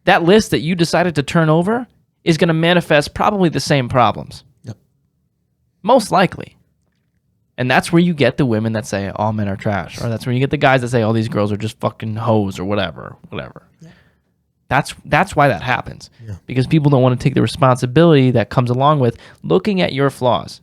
that list that you decided to turn over is going to manifest probably the same problems. Yep. Most likely. And that's where you get the women that say all men are trash, or that's where you get the guys that say all these girls are just fucking hoes or whatever. Yeah. That's why that happens. Yeah. Because people don't want to take the responsibility that comes along with looking at your flaws.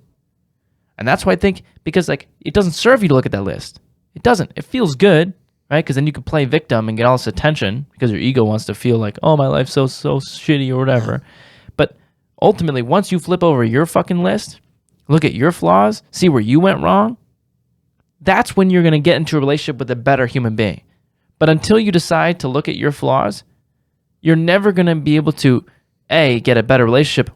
And that's why I think, because like it doesn't serve you to look at that list. It doesn't. It feels good, right? Because then you can play victim and get all this attention because your ego wants to feel like, oh, my life's so shitty or whatever. Yeah. But ultimately, once you flip over your fucking list, look at your flaws, see where you went wrong, that's when you're going to get into a relationship with a better human being. But until you decide to look at your flaws, you're never going to be able to, A, get a better relationship,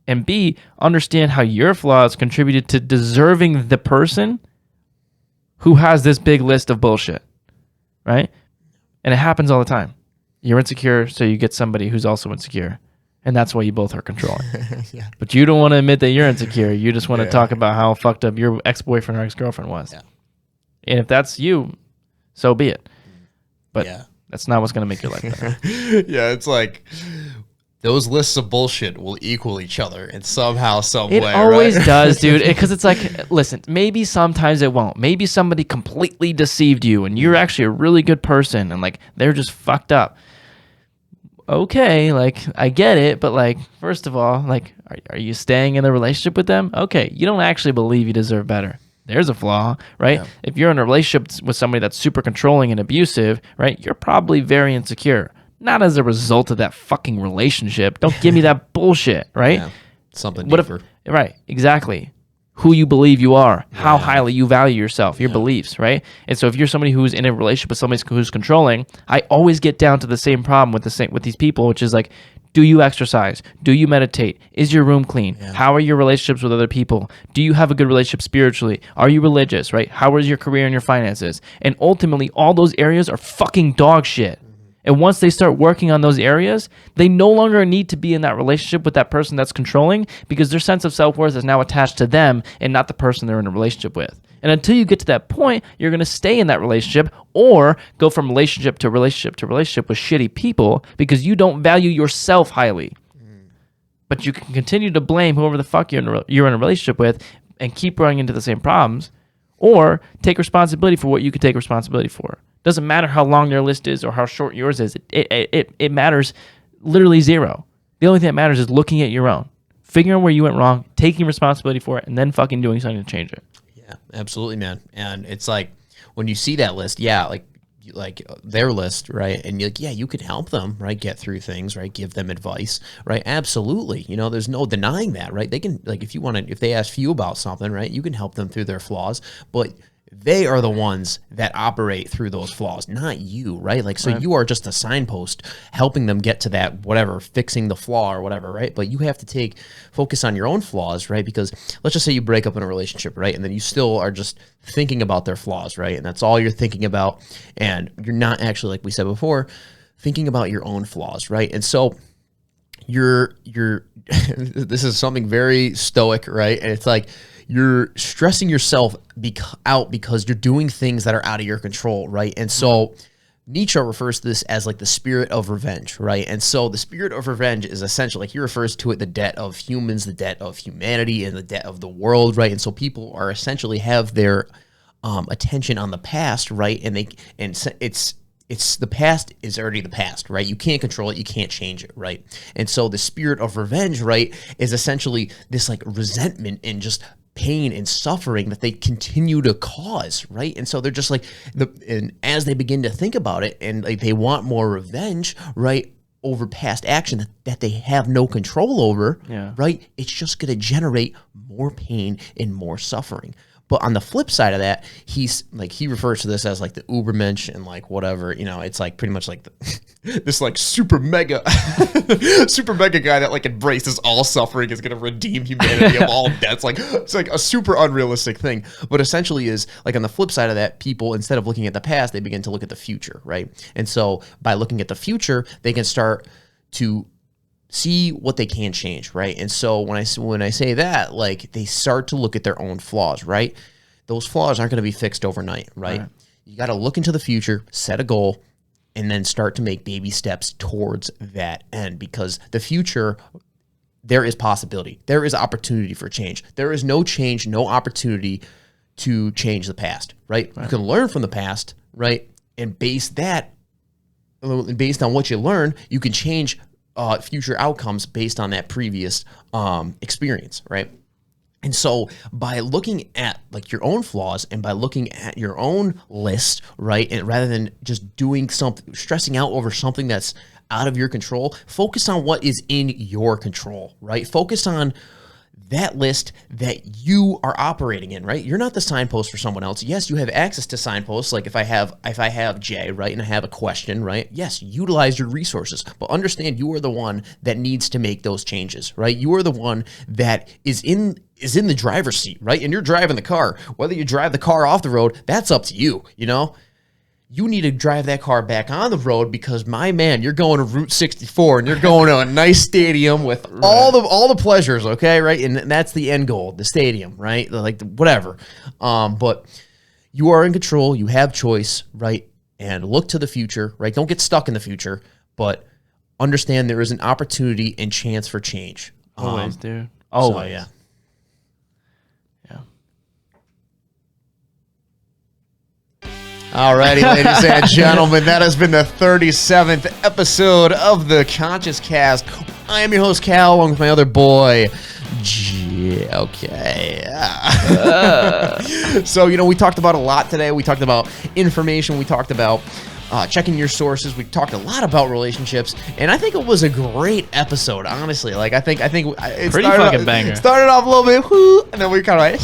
and B, understand how your flaws contributed to deserving the person who has this big list of bullshit, right? And it happens all the time. You're insecure, so you get somebody who's also insecure. And that's why you both are controlling. Yeah. But you don't want to admit that you're insecure. You just want to talk about how fucked up your ex-boyfriend or ex-girlfriend was. Yeah. And if that's you, so be it. But that's not what's going to make your life better. Yeah, it's like those lists of bullshit will equal each other in somehow, some way. It always does, dude. Because it's like, listen, maybe sometimes it won't. Maybe somebody completely deceived you and you're actually a really good person and like they're just fucked up. Okay, like, I get it, but, like, first of all, like, are you staying in a relationship with them? Okay, you don't actually believe you deserve better. There's a flaw, right? Yeah. If you're in a relationship with somebody that's super controlling and abusive, right, you're probably very insecure. Not as a result of that fucking relationship. Don't give me that bullshit, right? Yeah, something deeper. Right, exactly. Who you believe you are, how highly you value yourself, your beliefs, right? And so if you're somebody who's in a relationship with somebody who's controlling, I always get down to the same problem with these people, which is like, do you exercise? Do you meditate? Is your room clean? Yeah. How are your relationships with other people? Do you have a good relationship spiritually? Are you religious, right? How is your career and your finances? And ultimately, all those areas are fucking dog shit. And once they start working on those areas, they no longer need to be in that relationship with that person that's controlling because their sense of self-worth is now attached to them and not the person they're in a relationship with. And until you get to that point, you're going to stay in that relationship or go from relationship to relationship to relationship with shitty people because you don't value yourself highly. But you can continue to blame whoever the fuck you're in a relationship with and keep running into the same problems, or take responsibility for what you could take responsibility for. Doesn't matter how long their list is or how short yours is. It matters literally zero. The only thing that matters is looking at your own, figuring out where you went wrong, taking responsibility for it, and then fucking doing something to change it. Yeah, absolutely, man. And it's like when you see that list, yeah, like their list, right? And you're like, yeah, you could help them, right? Get through things, right? Give them advice, right? Absolutely. You know, there's no denying that, right? They can, like, if you want to, if they ask you about something, right, you can help them through their flaws, but they are the ones that operate through those flaws, not you, right? Like, so you are just a signpost helping them get to that, whatever, fixing the flaw or whatever, right? But you have to focus on your own flaws, right? Because let's just say you break up in a relationship, right? And then you still are just thinking about their flaws, right? And that's all you're thinking about. And you're not actually, like we said before, thinking about your own flaws, right? And so you're this is something very stoic, right? And it's like, you're stressing yourself out because you're doing things that are out of your control, right? And so Nietzsche refers to this as like the spirit of revenge, right? And so the spirit of revenge is essentially, like he refers to it, the debt of humans, the debt of humanity, and the debt of the world, right? And so people are essentially have their attention on the past, right? And it's the past is already the past, right? You can't control it. You can't change it, right? And so the spirit of revenge, right, is essentially this like resentment and just pain and suffering that they continue to cause, right? And so they're just like, and as they begin to think about it and like they want more revenge, right, over past action that they have no control over, right? It's just going to generate more pain and more suffering. But on the flip side of that, he refers to this as like the Ubermensch and like whatever, you know, it's like pretty much like this like super mega guy that like embraces all suffering is going to redeem humanity of all debts. Like it's like a super unrealistic thing. But essentially is like on the flip side of that, people, instead of looking at the past, they begin to look at the future, right? And so by looking at the future, they can start to see what they can change, right? And so when I say that, like they start to look at their own flaws, right? Those flaws aren't going to be fixed overnight, right? You got to look into the future, set a goal, and then start to make baby steps towards that end, because the future, there is possibility. There is opportunity for change. There is no change, no opportunity to change the past, right? You can learn from the past, right? And based on what you learn, you can change future outcomes based on that previous experience, right? And so by looking at like your own flaws and by looking at your own list, right, and rather than just doing something, stressing out over something that's out of your control, focus on what is in your control, right? Focus on that list that you are operating in, right? You're not the signpost for someone else. Yes, you have access to signposts. Like if I have Jay, right, and I have a question, right? Yes, utilize your resources, but understand you are the one that needs to make those changes, right? You are the one that is in the driver's seat, right? And you're driving the car. Whether you drive the car off the road, that's up to you, you know? You need to drive that car back on the road because, my man, you're going to Route 64 and you're going to a nice stadium with all the pleasures, okay, right? And that's the end goal, the stadium, right? Like whatever. But you are in control. You have choice, right? And look to the future, right? Don't get stuck in the future, but understand there is an opportunity and chance for change. Always, dude. Always. So, yeah. Alrighty, ladies and gentlemen, that has been the 37th episode of the Conscious Cast. I am your host, Cal, along with my other boy, G. Okay. So, you know, we talked about a lot today. We talked about information. We talked about checking your sources. We talked a lot about relationships, and I think it was a great episode. Honestly, like I think it's pretty fucking banger. Started off a little bit, whoo, and then we kind of like,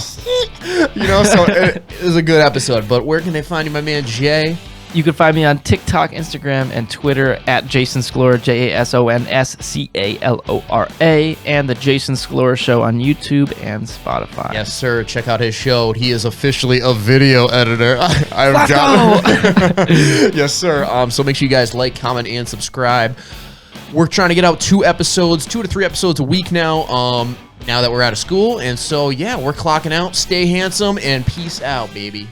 you know. So it was a good episode. But where can they find you, my man Jay? You can find me on TikTok, Instagram, and Twitter at Jason Scalora, JASONSCALORA, and the Jason Scalora Show on YouTube and Spotify. Yes, sir. Check out his show. He is officially a video editor. I've got yes, sir. So make sure you guys like, comment, and subscribe. We're trying to get out 2 to 3 episodes a week now. Now that we're out of school, and so yeah, we're clocking out. Stay handsome and peace out, baby.